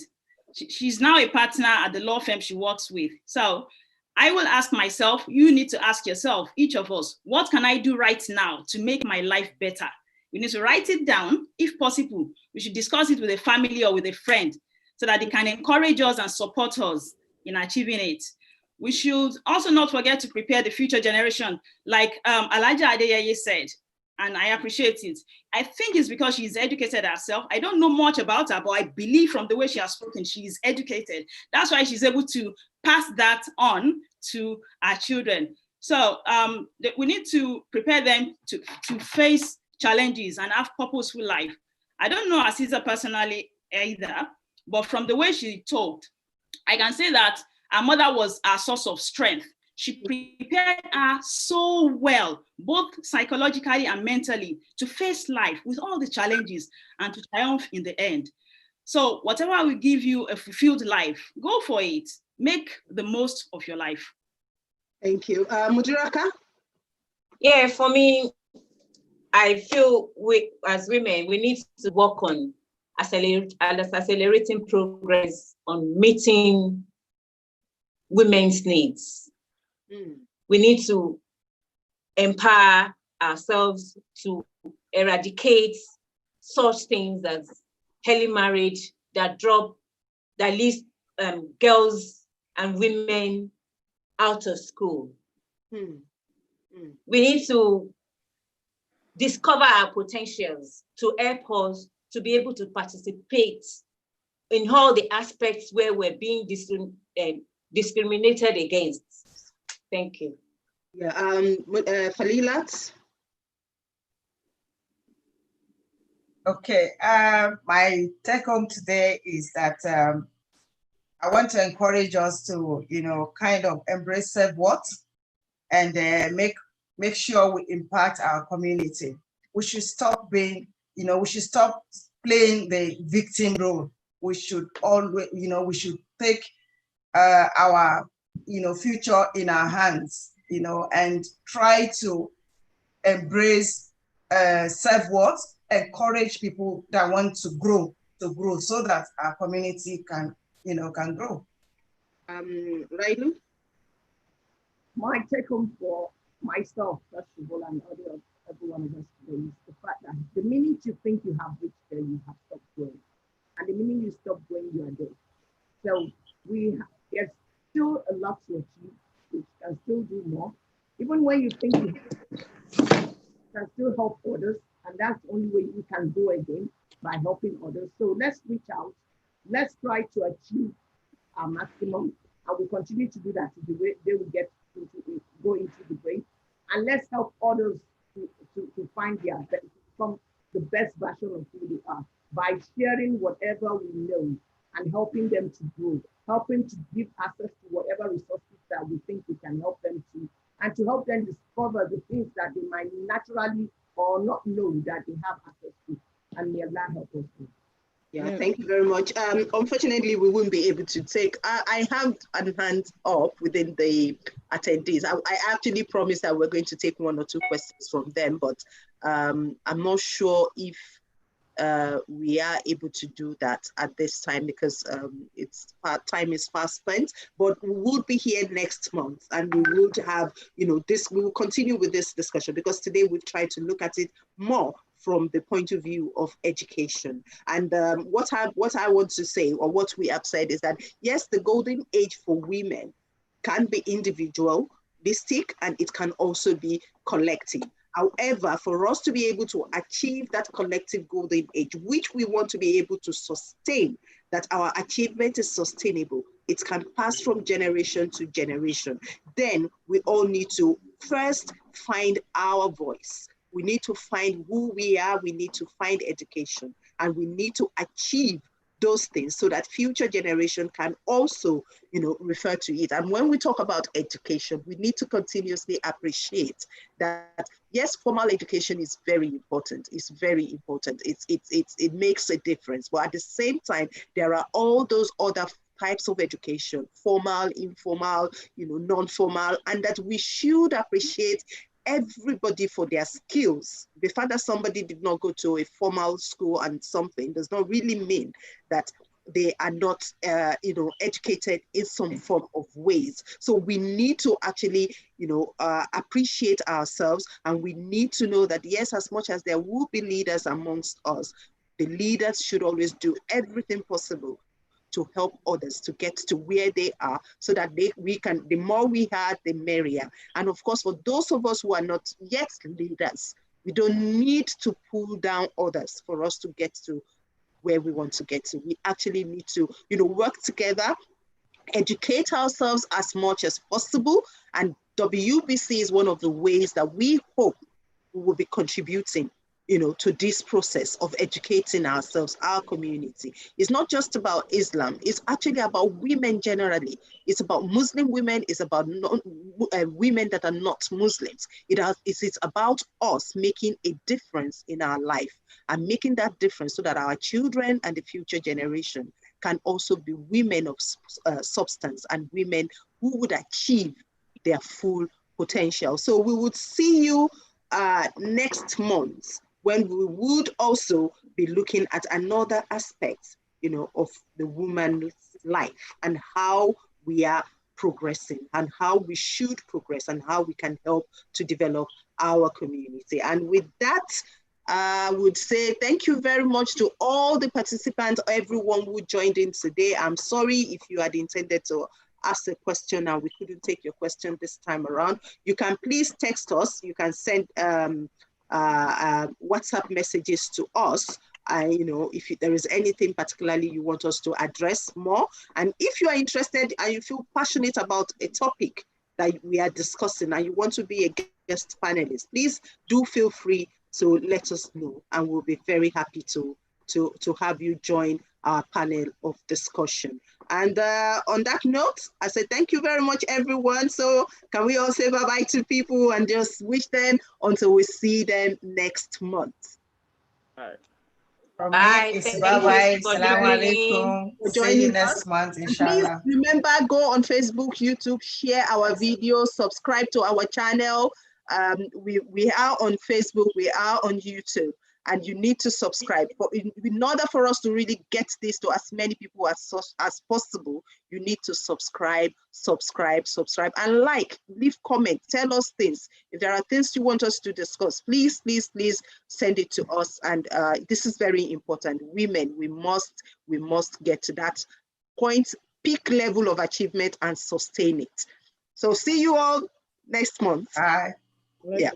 A: She's now a partner at the law firm she works with. So I will ask myself, you need to ask yourself, each of us, what can I do right now to make my life better? We need to write it down. If possible, we should discuss it with a family or with a friend so that they can encourage us and support us in achieving it. We should also not forget to prepare the future generation, like Alhaja Adeyeye said, and I appreciate it. I think it's because she's educated herself. I don't know much about her, but I believe from the way she has spoken, she is educated. That's why she's able to pass that on to our children. So we need to prepare them to face challenges and have purposeful life. I don't know Aziza personally either, but from the way she talked, I can say that her mother was a source of strength. She prepared her so well, both psychologically and mentally, to face life with all the challenges and to triumph in the end. So whatever will give you a fulfilled life, go for it. Make the most of your life.
B: Thank you. Mudiraka?
E: Yeah, for me, I feel we, as women, we need to work on accelerating progress on meeting women's needs. We need to empower ourselves to eradicate such things as early marriage that leaves girls and women out of school. We need to discover our potentials to help us to be able to participate in all the aspects where we're being discriminated against. Thank you.
B: Yeah, Falilat?
C: Okay, my take home today is that I want to encourage us to, kind of embrace self-worth and make sure we impact our community. We should stop being, we should stop playing the victim role. We should always, we should take our, future in our hands, and try to embrace self-worth, encourage people that want to grow so that our community can grow.
B: Railu?
F: My take home for myself, first of all, and everyone of us today is the fact that the minute you think you have reached there, you have stopped growing. And the minute you stop growing, you are dead. So there's still a lot to achieve. We can still do more. Even when you think you can still help others, and that's the only way you can grow again, by helping others. So let's reach out. Let's try to achieve our maximum, and we continue to do that to the way they will go into the brain. And let's help others to find become the best version of who they are by sharing whatever we know and helping them to grow, helping to give access to whatever resources that we think we can help them to, and to help them discover the things that they might naturally or not know that they have access to. And may Allah help us.
B: Yeah, thank you very much. Unfortunately, we won't be able to take, I have a hand up within the attendees. I actually promised that we're going to take 1 or 2 questions from them, but I'm not sure if we are able to do that at this time because time is fast spent, but we will be here next month and we would have, we will continue with this discussion because today we've tried to look at it more from the point of view of education. And what I want to say, or what we have said, is that yes, the golden age for women can be individualistic and it can also be collective. However, for us to be able to achieve that collective golden age, which we want to be able to sustain, that our achievement is sustainable, it can pass from generation to generation, then we all need to first find our voice. We need to find who we are, we need to find education, and we need to achieve those things so that future generation can also, refer to it. And when we talk about education, we need to continuously appreciate that, yes, formal education is very important. It's very important. It makes a difference. But at the same time, there are all those other types of education, formal, informal, non-formal, and that we should appreciate everybody for their skills. The fact that somebody did not go to a formal school and something does not really mean that they are not, educated in some form of ways. So we need to actually, appreciate ourselves, and we need to know that, yes, as much as there will be leaders amongst us, the leaders should always do everything possible to help others to get to where they are so that the more we have, the merrier. And of course, for those of us who are not yet leaders, we don't need to pull down others for us to get to where we want to get to. We actually need to, work together, educate ourselves as much as possible. And WBC is one of the ways that we hope we will be contributing you know, to this process of educating ourselves, our community. It's not just about Islam, it's actually about women generally. It's about Muslim women, it's about women that are not Muslims. It is about us making a difference in our life and making that difference so that our children and the future generation can also be women of substance and women who would achieve their full potential. So we would see you next month, when we would also be looking at another aspect, you know, of the woman's life and how we are progressing and how we should progress and how we can help to develop our community. And with that, I would say thank you very much to all the participants, everyone who joined in today. I'm sorry if you had intended to ask a question and we couldn't take your question this time around. You can please text us. You can send WhatsApp messages to us. You know, if there is anything particularly you want us to address more. And if you are interested and you feel passionate about a topic that we are discussing and you want to be a guest panelist, please do feel free to let us know, and we'll be very happy to have you join our panel of discussion. And on that note, I say thank you very much, everyone. So can we all say bye-bye to people and just wish them until we see them next month?
G: All right.
C: Bye. Bye-bye. Assalamu alaikum. See you next month, inshallah.
B: Please remember, go on Facebook, YouTube, share our videos, subscribe to our channel. We are on Facebook, we are on YouTube, and you need to subscribe. In order for us to really get this to as many people as possible, you need to subscribe, and like, leave comments, tell us things. If there are things you want us to discuss, please send it to us. And this is very important. Women, we must get to that point, peak level of achievement and sustain it. So see you all next month.
C: Bye.
B: Yeah.